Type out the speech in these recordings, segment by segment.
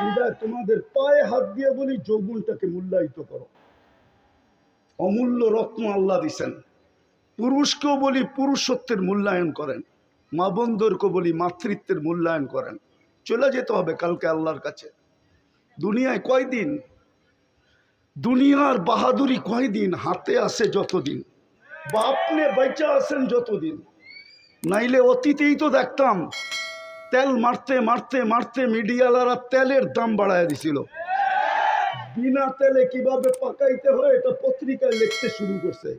বিদায় তোমাদের পায়ে হাত দিয়ে বলি যৌবনটাকে মূল্যায়িত করো। অমূল্য রত্ন আল্লাহ দিছেন। পুরুষকেও বলি পুরুষত্বের মূল্যায়ন করেন, মা বোনদেরকে বলি মাতৃত্বের মূল্যায়ন করেন। চলে যেতে হবে কালকে আল্লাহর কাছে। দুনিয়ায় কয়দিন, দুনিয়ার বাহাদুরি কয়দিন, হাতে আসে যতদিন বা আপনি বেঁচে আছেন যতদিন। নাইলে অতীতেই তো দেখতাম তেল মারতে মারতে মারতে মিডিয়ালারা তেলের দাম বাড়ায় দিছিল। বিনা তেলে কিভাবে পাকাইতে হয় এটা পত্রিকায় লিখতে শুরু করছে।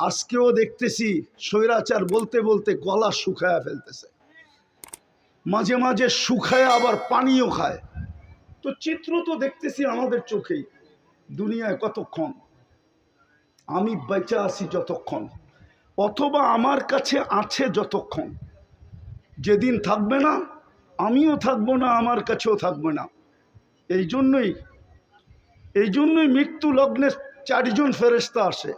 আজকেও দেখতেছি স্বৈরাচার বলতে বলতে গলা শুকায়া ফেলতেছে, মাঝে মাঝে শুকায় আবার পানিও খায়। তো চিত্র তো দেখতেছি আমাদের চোখেই। দুনিয়ায় কতক্ষণ আমি বেঁচে আছি যতক্ষণ, অথবা আমার কাছে আছে যতক্ষণ। যেদিন থাকবে না আমিও থাকবো না, আমার কাছেও থাকবে না। এই জন্যই মৃত্যু লগ্নে 4 জন ফেরেশতা আসে।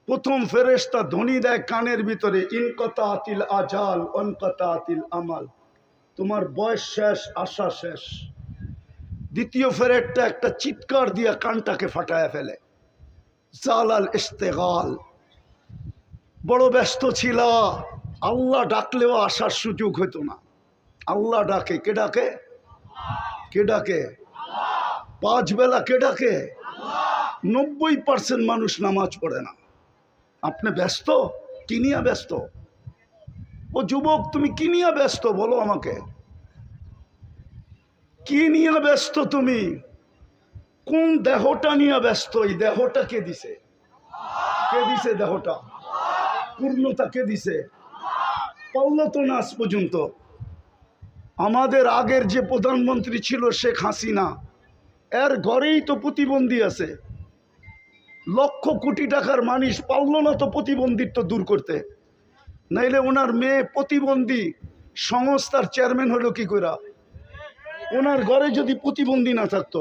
প্রথম ফেরেশতা ধ্বনি দেয় কানের ভিতরে, ইনকাতাতিল আজাল অনকাতাতিল আমাল, তোমার বয়স শেষ, আশা শেষ। দ্বিতীয় ফেরেশতা একটা চিৎকার দিয়া কানটাকে ফাটায় ফেলে, জালাল ইস্তেগাল, বড় ব্যস্ত ছিল, আল্লাহ ডাকলেও আসার সুযোগ হতো না। আল্লাহ ডাকে, কে ডাকে? কে ডাকে? 5 বেলা কে ডাকে? 90% মানুষ নামাজ পড়ে না। আপনি ব্যস্ত, কি নিয়ে ব্যস্ত? ও যুবক, তুমি কি নিয়ে ব্যস্ত বলো আমাকে? কি নিয়ে ব্যস্ত তুমি? কোন দেহটা নিয়ে ব্যস্ত? এই দেহটা কে দিছে? কে দিছে দেহটা? পূর্ণতা কে দিছে? পারল তো না আজ পর্যন্ত। আমাদের আগের যে প্রধানমন্ত্রী ছিল শেখ হাসিনা, এর ঘরেই তো প্রতিবন্ধী আছে। লক্ষ কোটি টাকার মানুষ পারল না তো প্রতিবন্ধিত্ব দূর করতে। নাইলে ওনার মেয়ে প্রতিবন্ধী সংস্থার চেয়ারম্যান হলো কি করে? ওনার ঘরে যদি প্রতিবন্ধী না থাকতো,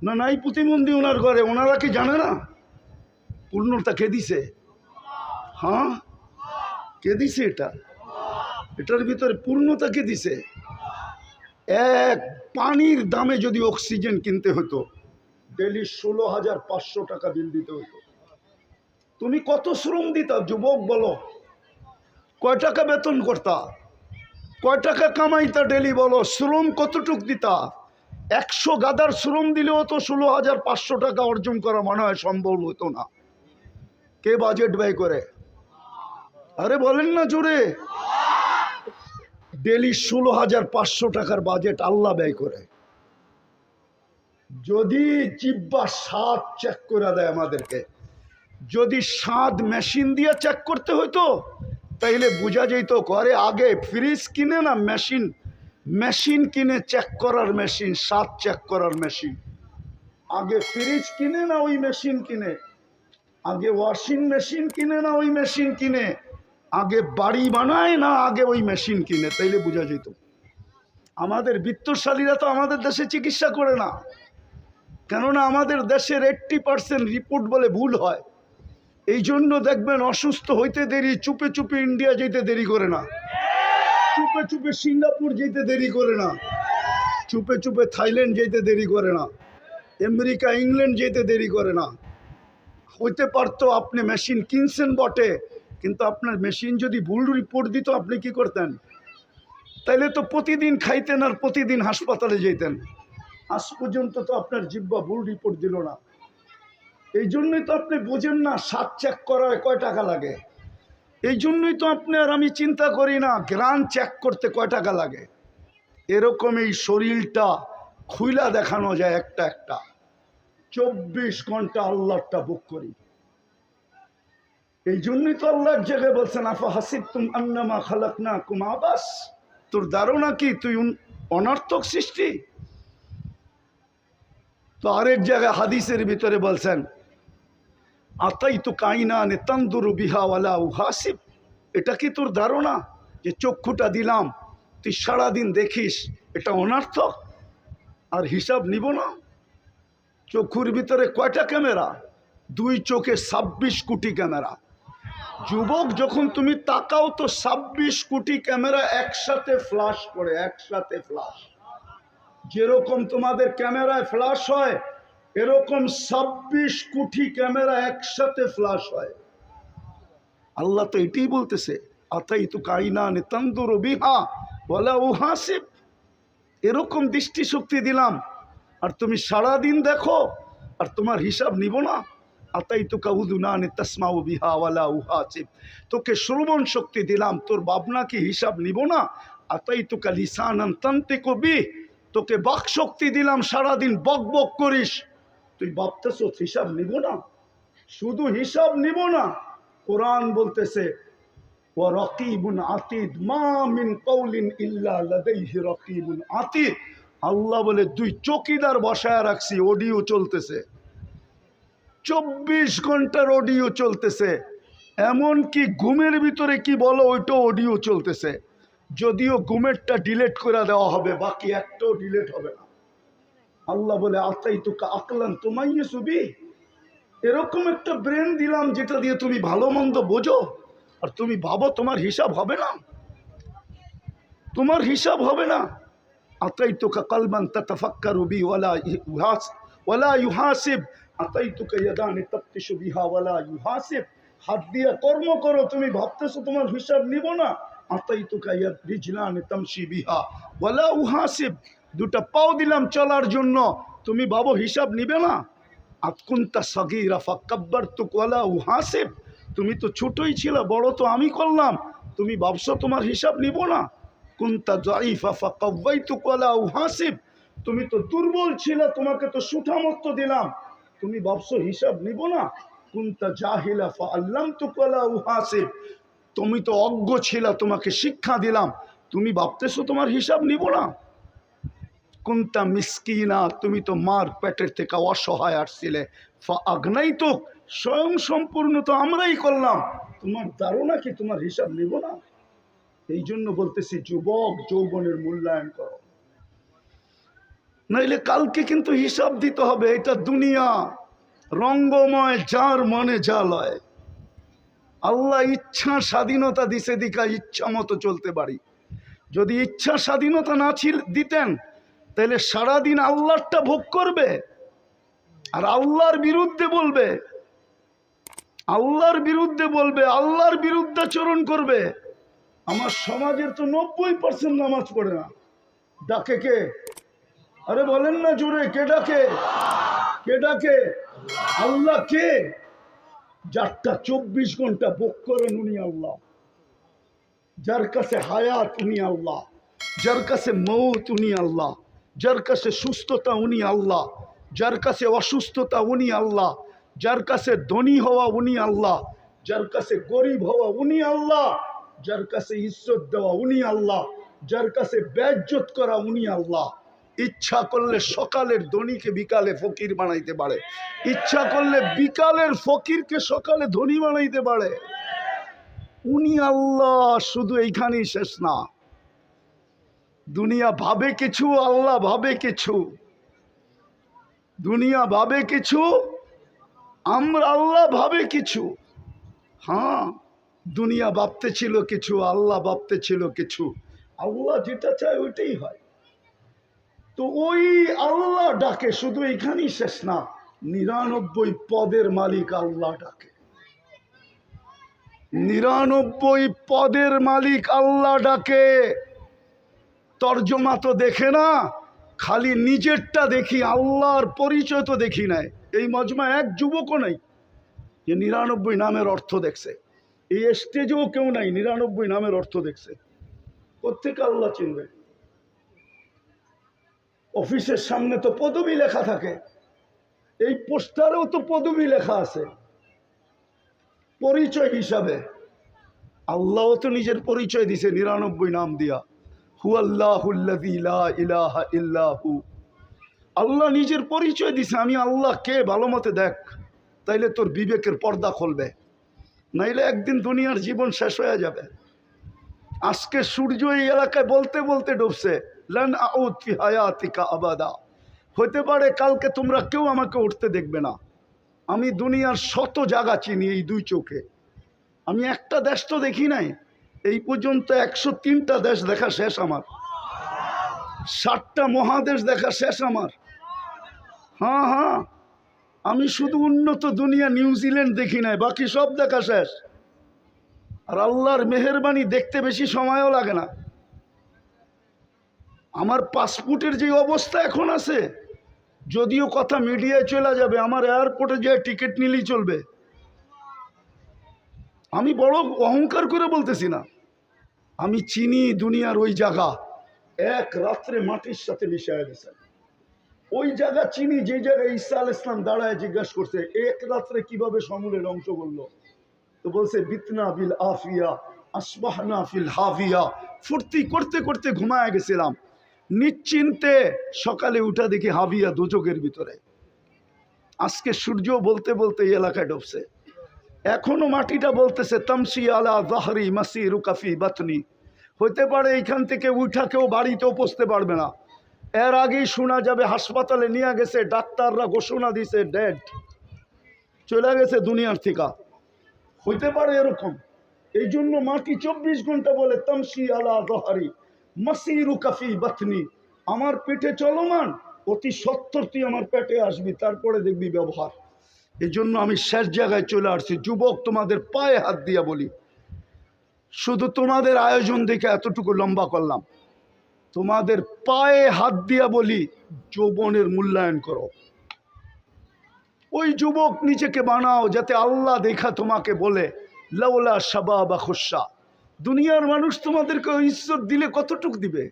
না নাই প্রতিবন্ধী ওনার ঘরে, ওনারা কি জানে না? পূর্ণতা কে দিছে? হ্যাঁ, কে দিছে? এটার ভিতরে পূর্ণতা কে দিছে? এক পানির দামে যদি অক্সিজেন কিনতে হতো, ডেলি 16,500 টাকা বিল দিতে হতো। তুমি কত শ্রম দিতা যুবক বলো? কয় টাকা বেতন করতা? কয় টাকা কামাইতা ডেলি বলো? শ্রম কতটুক দিতা? 100 গাদার শ্রম দিলেও তো 16,500 টাকা অর্জন করা মনে হয় সম্ভব হতো না। কে বাজেট ব্যয় করে? আরে বলেন না জোরে। ডেলি 16,500 টাকার বাজেট আল্লাহ ব্যয় করে। যদি জিব্বা স্বাদ চেক করে দেয় আমাদেরকে, যদি স্বাদ মেশিন দিয়ে চেক করতে হইতো তাইলে বোঝা যেত করে আগে ফ্রিজ কিনে না মেশিন কিনে চেক করার মেশিন, স্বাদ চেক করার মেশিন। আগে ফ্রিজ কিনে না ওই মেশিন কিনে, আগে ওয়াশিং মেশিন কিনে না ওই মেশিন কিনে, আগে বাড়ি বানায় না আগে ওই মেশিন কিনে, তাইলে বোঝা যেত। আমাদের বিত্তশালীরা তো আমাদের দেশে চিকিৎসা করে না, কেননা আমাদের দেশের 80% রিপোর্ট বলে ভুল হয়। এই জন্য দেখবেন অসুস্থ হইতে দেরি, চুপে চুপে ইন্ডিয়া যেতে দেরি করে না, চুপে চুপে সিঙ্গাপুর যেতে দেরি করে না, চুপে চুপে থাইল্যান্ড যেতে দেরি করে না, আমেরিকা ইংল্যান্ড যেতে দেরি করে না। হইতে পারতো আপনি মেশিন কিনছেন বটে, কিন্তু আপনার মেশিন যদি ভুল রিপোর্ট দিত আপনি কি করতেন? তাইলে তো প্রতিদিন খাইতেন আর প্রতিদিন হাসপাতালে যেতেন। আজ পর্যন্ত তো আপনার জিহ্বা ভুল রিপোর্ট দিল না। এই জন্যই তো আপনি বোঝেন না স্বাদ চেক করায় কয় টাকা লাগে। এই জন্যই তো আপনি আর আমি চিন্তা করি না গ্রান চেক করতে কয় টাকা লাগে। এরকম এই শরীরটা খুইলা দেখানো যায় একটা একটা। 24 ঘন্টা আল্লাহটা বুক করি। এই জন্যই তো আল্লাহ এক জায়গায় বলছেন, আফা হাসিবতুম আন্নামা খালাকনাকুম আবাস, তোর ধারণা কি তুই অনর্থক সৃষ্টি? তো আরেক জায়গায় হাদিসের ভিতরে বলছেন, আতাইতু কাইনানে তানদুরু বিহা ওয়ালা উহাসিব, এটা কি তোর ধারণা যে চক্ষুটা দিলাম তুই সারাদিন দেখিস, এটা অনর্থক আর হিসাব নিব না? চক্ষুর ভিতরে কয়টা ক্যামেরা? 2 চোখে 26 কোটি ক্যামেরা। যুবক, যখন তুমি তাকাও তো 26 কোটি ক্যামেরা একসাথে ফ্লাশ করে, একসাথে ফ্লাশ। যেরকম তোমাদের ক্যামেরায় ফ্ল্যাশ হয়, এরকম 26 কোটি ক্যামেরা একসাথে ফ্ল্যাশ হয়। আল্লাহ তো এটাই বলতেছে, আতাই তু কাইনা নিতান্দুর বিহা ওয়ালা উহাসিব, এরকম দৃষ্টিশক্তি দিলাম আর তুমি সারাদিন দেখো আর তোমার হিসাব নিব না। আতাই তু কাউদুনানি তাসমাউ বিহা ওয়ালা উহাসিব, তোকে শ্রবণ শক্তি দিলাম, তোর ভাবনা কি হিসাব নিব না। আতাই তু কা লিসানান তানতিকু বিহ, তোকে বাক শক্তি দিলাম, সারাদিন বক বক করিস, তুই ভাবতেছ হিসাব নিব না। শুধু হিসাব নিব না, কোরআন বলতেছে ওয়া রাকিবুন আতীদ, মা মিন কওলিন ইল্লা লাদাইহি রাকিবুন আতীদ। আল্লাহ বলে 2 চৌকিদার বসায় রাখছি, অডিও চলতেছে, 24 ঘন্টার অডিও চলতেছে। এমন কি ঘুমের ভিতরে কি বলো ওইটা অডিও চলতেছে, যদিও ঘুমেরটা ডিলিট করে দেওয়া হবে, বাকি একটাও ডিলিট হবে না। আল্লাহ বলে আতাই তুকা আকলান তুমাইয়িসু বি, এরকম একটা ব্রেন দিলাম যেটা দিয়ে তুমি ভালো মন্দ বোঝো, আর তুমি ভাবো তোমার হিসাব হবে না, তোমার হিসাব হবে না। আতাইতুকা কলবান তাতাফাক্কারু বি ওয়ালা ইউহাসিব, আতাইতুকা ইয়াদানি তাফতিশু বিহা ওয়ালা ইউহাসিব, হাত দিয়ে কর্ম করো, তুমি ভাবতেছো তোমার হিসাব নিব না। আতাইতুকা রিজলানি তামশি বিহা ওয়ালা উহাসিব, 2টা পাও দিলাম চলার জন্য, তুমি ভাবো হিসাব নিবে না। আতকুনতা সাগীরা ফাকাব্বারতুক ওয়ালা উহাসিব, তুমি তো ছোটই ছিল, বড় তো আমি করলাম, তুমি ভাবছো তোমার হিসাব নিব না। কুনতা যায়িফা ফাকাওয়াইতুক ওয়ালা উহাসিব, তুমি তো দুর্বল ছিল, তোমাকে তো সুঠামত্ব দিলাম, তুমি ভাবছো হিসাব নিব না। কুনতা জাহিলা ফাআল্লামতুক ওয়ালা উহাসিব, তুমি তো অজ্ঞ ছিল, তোমাকে শিক্ষা দিলাম, তুমি ভাবতেছো তোমার হিসাব নিব না। কুনতা মিসকিনা, তুমি তো মার পেটের থেকে অসহায় আসছিলে, ফাআগনাইতুক, স্বয়ং সম্পূর্ণ তো আমরাই করলাম, তোমার ধারণা কি তোমার হিসাব নিব না। এই জন্য বলতেছি যুবক যৌবনের মূল্যায়ন করো, নাইলে কালকে কিন্তু হিসাব দিতে হবে। এটা দুনিয়া রঙ্গময়, যার মনে যা লয়। আল্লাহ ইচ্ছা স্বাধীনতা দিছে, দিকা ইচ্ছা মতো চলতে পারি। যদি ইচ্ছা স্বাধীনতা না দিতেন তাহলে সারাদিন আল্লাহরটা ভোগ করবে আর আল্লাহর বিরুদ্ধে বলবে, আল্লাহর বিরুদ্ধে বলবে, আল্লাহর বিরুদ্ধাচরণ করবে। আমার সমাজের তো 90% নামাজ পড়ে না। ডাকে কে? আরে বলেন না জোরে, কে ডাকে? কে ডাকে? আল্লাহ। কে? যারটা 24 ঘন্টা ভোগ করেন উনি আল্লাহ, যার কাছে হায়াত উনি আল্লাহ, যার কাছে মৌত উনি আল্লাহ, যার কাছে সুস্থতা উনি আল্লাহ, যার কাছে অসুস্থতা উনি আল্লাহ, যার কাছে ধনী হওয়া উনি আল্লাহ, যার কাছে গরিব হওয়া উনি আল্লাহ, যার কাছে ইজ্জত দেওয়া উনি আল্লাহ, যার কাছে বেইজ্জত করা উনি আল্লাহ। ইচ্ছা করলে সকালের ধনীকে বিকালে ফকির বানাইতে পারে, ইচ্ছা করলে বিকালের ফকিরকে সকালে ধনী বানাইতে পারে। উনি আল্লাহ। শুধু এইখানেই শেষ না, দুনিয়া ভাবে কিছু, আল্লাহ ভাবে কিছু। দুনিয়া ভাবে কিছু, আমরা আল্লাহ ভাবে কিছু। হ্যাঁ, দুনিয়া ভাবতে ছিল কিছু, আল্লাহ ভাবতে ছিল কিছু। আল্লাহ যেটা চায় ওইটাই হয়। তো ওই আল্লাহ ডাকে, শুধু এইখানেই শেষ না, 99 পদের মালিক আল্লাহ ডাকে, 99 পদের মালিক আল্লাহ ডাকে। তর্জমা তো দেখে না, খালি নিজেরটা দেখি, আল্লাহর পরিচয় তো দেখি নাই। এই মজমা এক যুবকও নাই যে 99 নামের অর্থ দেখছে, এই স্টেজেও কেউ নাই 99 নামের অর্থ দেখছে। কোত্থেকে আল্লাহ চিনবে? অফিসের সামনে তো পদবি লেখা থাকে, এই পোস্টারেও তো পদবি লেখা আছে পরিচয় হিসাবে। আল্লাহও তো নিজের পরিচয় দিছে 99 নাম দিয়া, হুয়াল্লাহুল্লাযী লা ইলাহা ইল্লাহু। আল্লাহ নিজের পরিচয় দিছে, আমি আল্লাহ কে ভালো মতে দেখ, তাইলে তোর বিবেকের পর্দা খুলবে, নাইলে একদিন দুনিয়ার জীবন শেষ হয়ে যাবে। আজকে সূর্য এই এলাকায় বলতে বলতে ডুবছে, লান আউদ ফি হায়াতিকা আবাদা। হতে পারে কালকে তোমরা কেউ আমাকে উঠতে দেখবে না। আমি দুনিয়ার শত জায়গা চিনি এই 2 চোখে, আমি একটা দেশ তো দেখি নাই। এই পর্যন্ত 103টা দেশ দেখা শেষ আমার। 7টা মহাদেশ দেখা শেষ আমার। হ্যাঁ হ্যাঁ, আমি শুধু উন্নত দুনিয়া নিউজিল্যান্ড দেখি নাই, বাকি সব দেখা শেষ। আর আল্লাহর মেহেরবানি, দেখতে বেশি সময়ও লাগে না। আমার পাসপোর্টের যে অবস্থা এখন আছে, যদিও কথা মিডিয়ায় চলে যাবে, আমার এয়ারপোর্টে যে টিকিট নিলেই চলবে। আমি বড় অহংকার করে বলতেছি না, আমি চিনি দুনিয়ার ওই জায়গা, এক রাত্রে মাটির সাথে মিশাইয়া গেছে। ওই জায়গা চিনি যে জায়গায় ঈসা আলাইহিস সালাম দাঁড়ায় জিজ্ঞাসা করছে এক রাত্রে কিভাবে সমূলে ধ্বংস করলো। তো বলছে বিতনা বিল আফিয়া আসবাহনা ফিল হাভিয়া, ফুর্তি করতে করতে ঘুমায় গেছিলাম, নিশ্চিন্তে সকালে উঠা দেখি হাভিয়া, দোজকের ভিতরে। আজকে সূর্য বলতে বলতে এই এলাকায় ডুবছে, এখনো মাটিটা বলতেছে তামসি আলা যাহরি মাসিরু কাফি বাতনি। হইতে পারে এইখান থেকে উঠা কেউ বাড়িতেও পৌঁছতে পারবে না, এর আগেই শোনা যাবে হাসপাতালে নিয়ে গেছে, ডাক্তাররা ঘোষণা দিছে ডেড, চলে গেছে দুনিয়ার থেকে। হইতে পারে এরকম। এই জন্য মাটি 24 ঘন্টা বলে তামসি আলা যাহরি মাসিরু কাফি বাতনি, আমার পেটে চলমান, অতি সত্তর তুই আমার পেটে আসবি, তারপরে দেখবি ব্যবহার। এই জন্য আমি শেষ জায়গায় চলে আসছি। যুবক, তোমাদের পায়ে হাত দিয়া বলি, শুধু তোমাদের আয়োজন দেখে এতটুকু লম্বা করলাম, তোমাদের পায়ে হাত দিয়া বলি, যৌবনের মূল্যায়ন করো। ওই যুবক নিজেকে বানাও যাতে আল্লাহ দেখা তোমাকে বলে লাউলা শাবাবা খুশা। দুনিয়ার মানুষ তোমাদেরকে ইজ্জত দিলে কতটুক দিবে?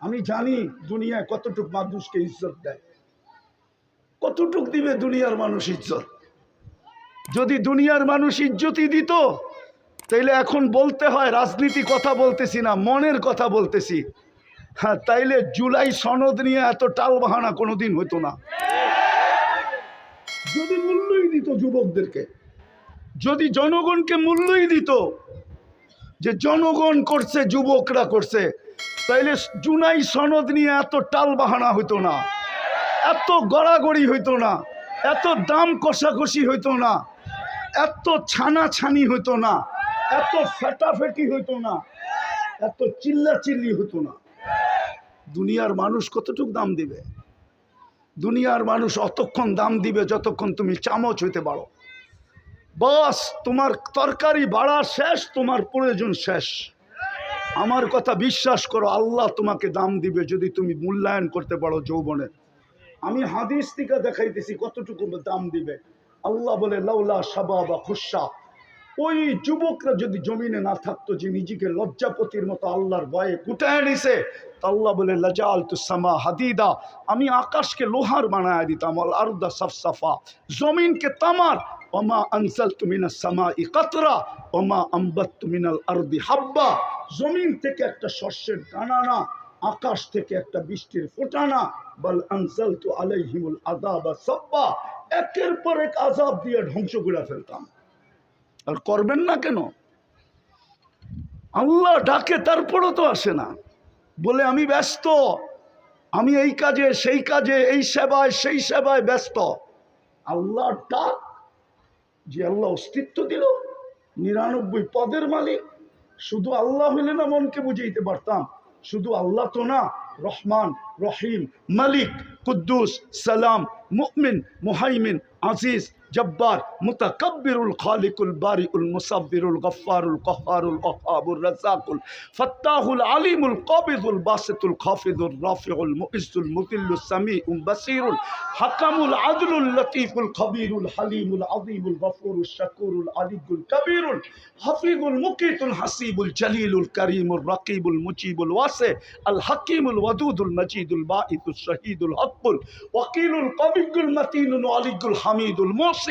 আমি জানি দুনিয়ায় কতটুক মানুষকে ইজ্জত দেয়, কতটুক দিবে দুনিয়ার মানুষ ইজ্জত। যদি দুনিয়ার মানুষ ইজ্জতই দিত, তাইলে এখন বলতে হয় রাজনীতি কথা বলতেছি না, মনের কথা বলতেছি। হ্যাঁ, তাইলে জুলাই সনদ নিয়ে এত টাল বাহানা কোনোদিন হতো না। যদি মূল্যই দিত যুবকদেরকে, যদি জনগণকে মূল্যই দিত যে জনগণ করছে, যুবকরা করছে, তাইলে জুলাই সনদ নিয়ে এত টাল বাহানা হইতো না, এত গড়াগড়ি হইতো না, এত দাম কষাকষি হইতো না, এত ছানাছানি হইতো না, এত ফেটাফেটি হইতো না, এত চিল্লাচিল্লি হতো না। দুনিয়ার মানুষ কতটুক দাম দিবে? দুনিয়ার মানুষ অতক্ষণ দাম দিবে যতক্ষণ তুমি চামচ হইতে পারো। বাস, তোমার তরকারি বাড়া শেষ, তোমার প্রয়োজন শেষ। আমার কথা বিশ্বাস করো, আল্লাহ তোমাকে দাম দিবে যদি তুমি মূল্যায়ন করতে পারো যৌবনের। আমি হাদিস থেকে দেখাইতেছি কতটুকু দাম দিবে। আল্লাহ বলে লাউলা শাবাবা খুশা, ওই যুবকরা যদি জমিনে না থাকতো, যে নিজেকে লজ্জাপতির মতো আল্লাহর ভয়ে কুটায় নিছে, আল্লাহ বলে লাজালতু সামা হাদিদা, আমি আকাশকে লোহার বানায় দিতাম, আল আরদা সাফসাফা, জমিনকে তামার, ওমা আনজালতু মিনাস সামাই কাতরা ওমা আম্বাততু মিনাল আরদি হাব্বা, জমিন থেকে একটা শস্যের দানা না, আকাশ থেকে একটা বৃষ্টির ফোঁটা না, বাল আনজালতু আলাইহিমুল আযাবা সাব্বা, একের পর এক আযাব দিয়ে ধ্বংস করে ফেলতাম। আর করবেন না কেন? আল্লাহ ডাকে, তারপরও তো আসে না, বলে আমি ব্যস্ত, আমি এই কাজে সেই কাজে, এই সেবায় সেই সেবায় ব্যস্ত। আল্লাহ ডাক, যে আল্লাহ অস্তিত্ব দিল, 99 পদের মালিক। শুধু আল্লাহ হইলে না মনকে বুঝাইতে পারতাম, শুধু আল্লাহ তো না, রহমান, রহিম, মালিক, কুদ্দুস, সালাম, মুমিন, মুহাইমিন, আজিজ, জব্বার, মুতাকাব্বিরুল খালিকুল বারিউল মুসাব্বিরুল গফফারুল কহ্হারুল ওয়াহাবুর রাজ্জাকুল ফাত্তাহুল আলিমুল কাবিদুল বাসিতুল খাফিদুর রাফিউল মুইজ্জুল মুযিল্লুস সামিউল বাসিরুল হাকামুল আদলুল লতীফুল খবীরুল হালিমুল আযীমুল গফুরুশ শাকুরুল আলিয়ুল কবীরুল হাফিজুল মুকিতুল হাসিবুল জলিলুল করিমুর রাকিবুল মুজিবুল ওয়াসি আল হাকিমুল ওয়াদুদুল মজিদুল বাঈতুশ শহীদুল হকুল ওয়াকিলুল কবিয়ুল মতিনুল আলিয়ুল হামিদুল মুসি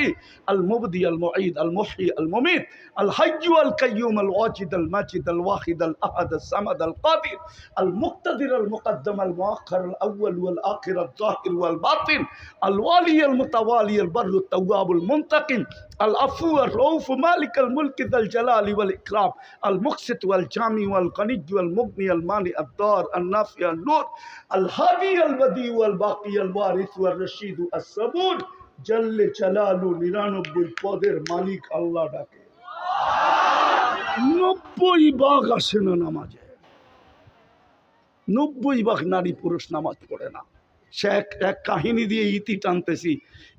আল মুবদি আল মুঈদ আল মুহয়ি আল মুমিত আল হাইয়্যু আল কাইয়্যুম আল ওয়াজিদ আল মাজিদ আল ওয়াহিদ আল আহাদ আল সামাদ আল কাদির আল মুক্তাদির আল মুকদ্দম আল মুআখ্খার আল আউয়াল ওয়াল আখির আল যাহির ওয়াল বাতিন আল ওয়ালি আল মুতাওয়ালি আল বাররু আত তাওয়াব আল মুনতাকিম আল আফু আর রউফ মালিক আল মুলক যাল জালালি ওয়াল ইকরাম আল মুকসিত ওয়াল জামি ওয়াল গনিয়্য ওয়াল মুগনি আল মানি আদ দার আল নাফি আল নূর আল হাদি আল বদি ওয়াল বাকি আল ওয়ারিস ওয়াল রশিদ আস সাবুর জল্লে জালালু 99 পদের মালিক আল্লাহ ডাকে। 90 ভাগ আসে না নামাজে। 90 ভাগ নারী পুরুষ নামাজ পড়ে না। সে এক কাহিনী দিয়ে ইতি টানতেছি।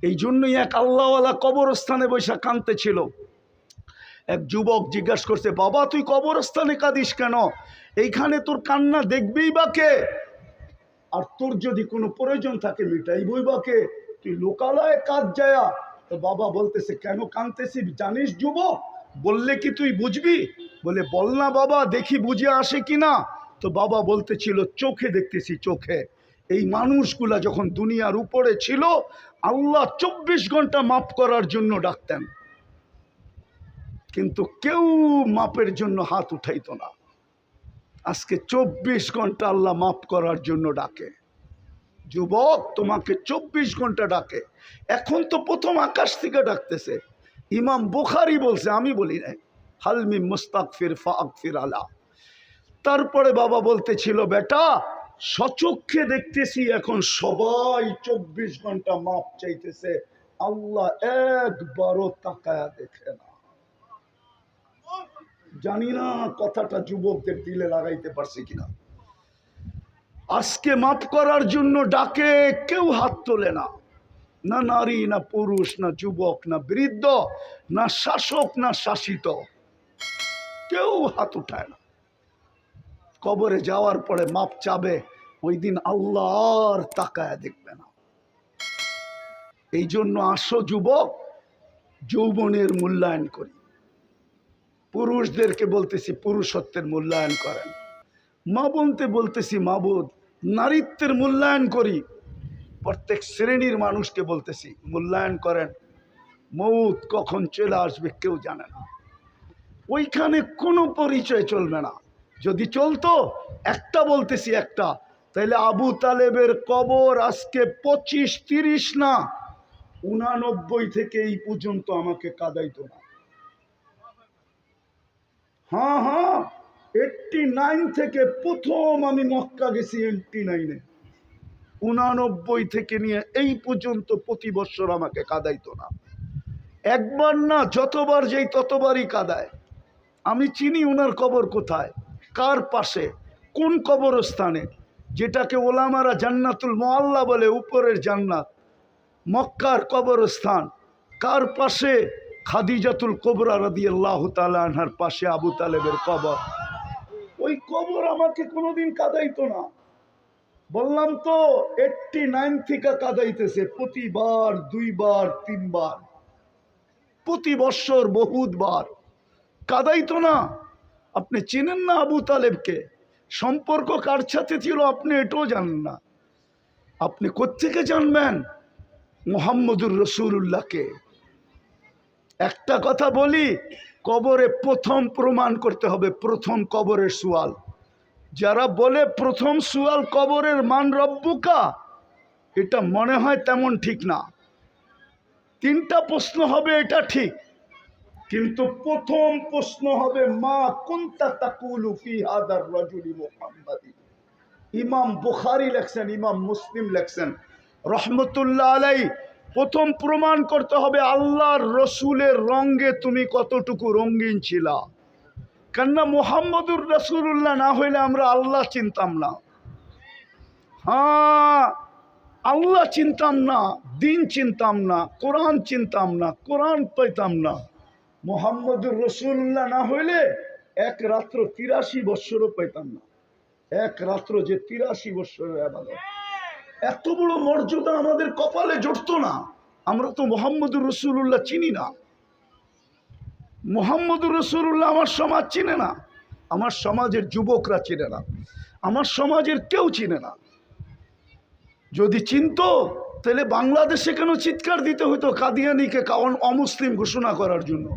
এই জন্যই এক আল্লাহওয়ালা কবরস্থানে বৈশা কাঁদতেছিল। এক যুবক জিজ্ঞাসা করছে, বাবা তুই কবরস্থানে কাঁদিস কেন? এইখানে তোর কান্না দেখবেই বা কে? আর তোর যদি কোনো প্রয়োজন থাকে মিটাইবই বা কে? তুই লোকালয়ে কাঁদ যায়া। তো বাবা বলতেছে, কেন কাঁদতেছি জানিস যুবক? বললে কি তুই বুঝবি? বলে বল না বাবা, দেখি বুঝে আসে কিনা। তো বাবা বলতেছিল, চোখে দেখতেছি, চোখে। এই মানুষগুলা যখন দুনিয়ার উপরে ছিল, আল্লাহ 24 ঘন্টা মাফ করার জন্য ডাকতেন, কিন্তু কেউ মাপের জন্য হাত উঠাইতো না। আজকে 24 ঘন্টা আল্লাহ মাফ করার জন্য ডাকে। যুবক, তোমাকে 24 ঘন্টা ডাকে। এখন তো প্রথম আকাশ থেকে ডাকতেছে। ইমাম বুখারী বলছে, আমি বলি নাই, হালমি মুস্তাগফির ফাগফির আলা। তারপরে বাবা বলতেছিল, বেটা সচক্ষে দেখতেছি এখন সবাই 24 ঘন্টা মাপ চাইতেছে, আল্লাহ একবারও তাকায়া দেখে না। জানি না কথাটা যুবকদের দিলে লাগাইতে পারছি কিনা। আজকে মাফ করার জন্য ডাকে, কেউ হাত তোলে না। না নারী, না পুরুষ, না যুবক, না বৃদ্ধ, না শাসক, না শাসিত, কেউ হাত উঠায় না। কবরে যাওয়ার পরে মাপ চাবে, ওই দিন আল্লাহ আর তাকায় দেখবে না। এই জন্য আসো যুবক, যৌবনের মূল্যায়ন করি। পুরুষদেরকে বলতেছি পুরুষত্বের মূল্যায়ন করেন। মা বলতে বলতেছি মাবুদ, নারীত্বের মূল্যায়ন করি। প্রত্যেক শ্রেণীর মানুষকে বলতেছি মূল্যায়ন করেন। মৌত কখন চলে আসবে কেউ জানে না। ওইখানে কোনো পরিচয় চলবে না। যদি চলতো, একটা বলতেছি একটা, তাইলে আবু তালেবের কবর আজকে 25-30 না 89 থেকে এই পর্যন্ত আমাকে কাঁদাইতো না। হ্যাঁ হ্যাঁ, 89 থেকে প্রথম আমি মক্কা গেছি 89-এ। 89 থেকে নিয়ে এই পর্যন্ত প্রতি বছর আমাকে কাঁদাইতো না। একবার না, যতবার যেই ততবারই কাঁদায়। আমি চিনি উনার কবর কোথায়, কার পাশে, কোন কবরস্থানে, যেটাকে ওলামারা জান্নাতুল মুআল্লা বলে, উপরের জান্নাত, মক্কার কবরস্থান। কার পাশে? খাদিজাতুল কুবরা রাদিয়াল্লাহু তাআলা আনহার পাশে আবু তালেবের কবর। ওই কবর আমাকে কোনোদিন কাঁদাইতো না। বললাম তো 89 থেকে কাঁদাইতেছে, প্রতিবার 2 বার 3 বার, প্রতি বছর বহুতবার কাঁদাইতো না। আপনি চিনেন না আবু তালেবকে? সম্পর্ক কার সাথে ছিল আপনি এটাও জানেন না। আপনি কোত্থেকে জানবেন মুহাম্মদুর রাসূলুল্লাহকে? একটা কথা বলি, কবরে প্রথম প্রমাণ করতে হবে, প্রথম কবরের সুয়াল। যারা বলে প্রথম সুয়াল কবরের মান রব্বুকা, এটা মনে হয় তেমন ঠিক না। 3টা প্রশ্ন হবে, এটা ঠিক, কিন্তু প্রথম প্রশ্ন হবে মা কুনতা তাকুলু ফি হাদার রাজুলি মুহাম্মাদি। ইমাম বুখারী লেখছেন, ইমাম মুসলিম লেখছেন রহমতুল্লাহ আলাইহি। প্রথম প্রমাণ করতে হবে আল্লাহর রসুলের রঙে তুমি কতটুকু রঙিন ছিলা। কেননা মুহাম্মদুর রাসূলুল্লাহ না হইলে আমরা আল্লাহ চিনতাম না। হ্যাঁ, আল্লাহ চিনতাম না, দিন চিনতাম না, কোরআন চিনতাম না, কোরআন পাইতাম না। মুহাম্মদুর রাসূলুল্লাহ না হইলে এক রাত্র 83 বৎসরও পাইতাম না। এক রাত্র যে 83 বৎসরের ইবাদত, এত বড় মর্যাদা আমাদের কপালে জড়তো না। আমরা তো মুহাম্মদুর রাসূলুল্লাহ চিনি না। মুহাম্মদুর রাসূলুল্লাহ আমার সমাজ চিনে না, আমার সমাজের যুবকরা চিনে না, আমার সমাজের কেউ চিনে না। যদি চিনতো তাহলে বাংলাদেশে কেন চিৎকার দিতে হতো কাদিয়ানিকে অমুসলিম ঘোষণা করার জন্য?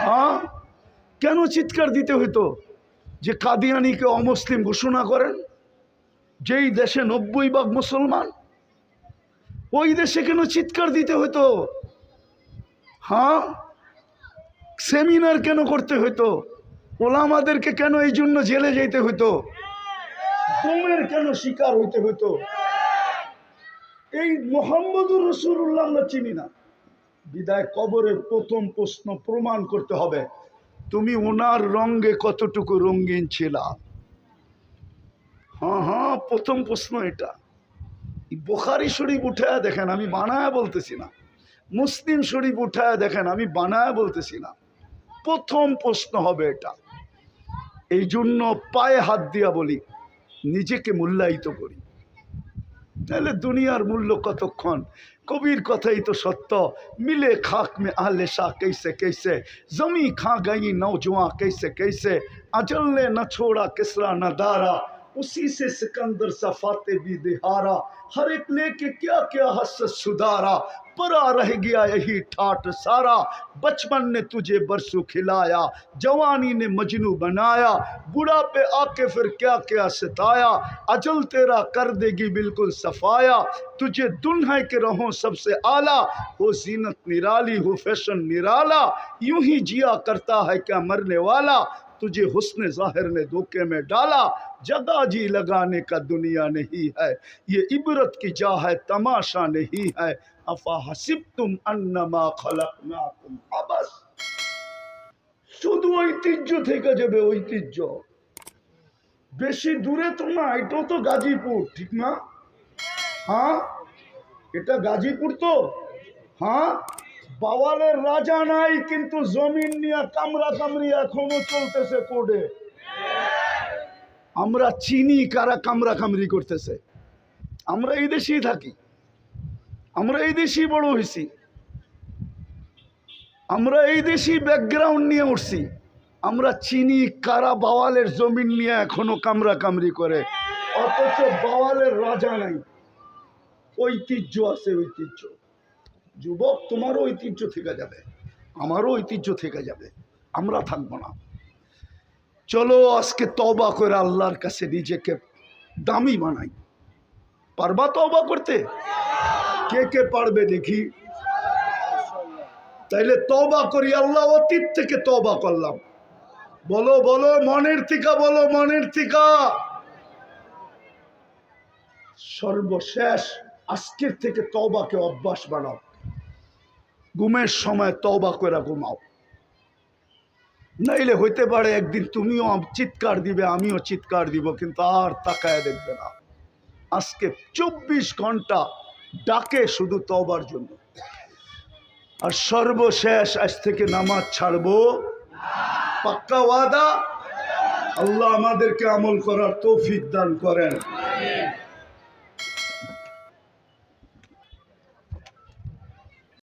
হ্যাঁ, কেন চিৎকার দিতে হতো যে কাদিয়ানিকে অমুসলিম ঘোষণা করেন? যেই দেশে 90 ভাগ মুসলমান, ওই দেশে কেন চিৎকার দিতে হতো? হ্যাঁ, সেমিনার কেন করতে হতো? ওলামাদেরকে কেন এই জন্য জেলে যেতে হতো? বোমের কেন শিকার হইতে হতো? এই মুহাম্মদুর রাসূলুল্লাহ আমরা চিনি না। বিদায় কবরের প্রথম প্রশ্ন প্রমাণ করতে হবে তুমি ওনার রঙে কতটুকু রঙিন ছিলা। হ্যাঁ হ্যাঁ, প্রথম প্রশ্ন এটা। বুখারী শরীফ উঠায় দেখেন, আমি বানায় বলতেছি না। মুসলিম শরীফ উঠায় দেখেন, আমি বানায় বলতেছি না। প্রথম প্রশ্ন হবে এটা। এই জন্য পায়ে হাত দিয়া বলি, নিজেকে মূল্যায়িত করি, তাহলে দুনিয়ার মূল্য কতক্ষণ। কবির কথাই তো সত্য, মিলে খাক মে আহলে শাহ कैसे कैसे, जमी खा गई नौजवां कैसे कैसे, अजल ने न छोड़ा किसरा न दारा, उसी से सिकंदर सा फाते भी दिहारा, हर एक लेके क्या क्या हसरत सुधारा, परा रह गया यही ठाट सारा, बचपन ने तुझे बरसों खिलाया, जवानी ने मजनू बनाया, बुढ़ापे आके फिर क्या क्या सताया, अजल तेरा कर देगी बिल्कुल सफाया, तुझे दुल्हन के रहो सबसे आला, हो जीनत निराली हो फैशन निराला, यूं ही जिया करता है क्या मरने वाला, तुझे हुस्न जाहिर ने धोखे में डाला, जगह जी लगाने का दुनिया नहीं है, ये इबरत की जा है तमाशा नहीं है, अफा हसिबतुम अन्नमा खलकनाकुम अबस। শুধু ঐতিহ্য থেকে যাবে, ঐতিহ্য। বেশি দূরে তো না, এটাও তো গাজীপুর, ঠিক না? হ্যাঁ, এটা গাজীপুর তো। হ্যাঁ, বাওয়ালের রাজা নাই, কিন্তু জমিন নিয়ে কামরা কামড়ি এখনো চলতেছে কোর্টে। আমরা চিনি কারা কামরা কামড়ি করতেছে। আমরা এই দেশেই থাকি, আমরা এই দেশেই বড় হয়েছি, আমরা এই দেশেই ব্যাকগ্রাউন্ড নিয়ে উঠছি। আমরা চিনি কারা বাওয়ালের জমিন নিয়ে এখনো কামরা কামড়ি করে, অথচ বাওয়ালের রাজা নাই। ঐতিহ্য আছে, ঐতিহ্য। যুবক, তোমারও ঐতিহ্য থেকে যাবে, আমারও ঐতিহ্য থেকে যাবে, আমরা থাকবো না। চলো আজকে তওবা করে আল্লাহর কাছে নিজেকে দামি বানাই। পারবা তওবা করতে? কে কে পারবে দেখি? তাইলে তওবা করি। আল্লাহ, অতীত থেকে তওবা করলাম। বলো বলো, মনের থেকে বলো, মনের থেকে। সর্বশেষ আজকের থেকে তওবাকে অভ্যাস বানাও। ঘুমের সময় তওবা করে ঘুমাও, নাইলে হইতে পারে একদিন তুমিও চিৎকার দিবে, আমিও চিৎকার দিব, কিন্তু আর তাকায় দেখবে না। আজকে 24 ঘন্টা ডাকে শুধু তওবার জন্য। আর সর্বশেষ আজ থেকে নামাজ ছাড়বো, পাক্কা ওয়াদা। আল্লাহ আমাদেরকে আমল করার তৌফিক দান করেন।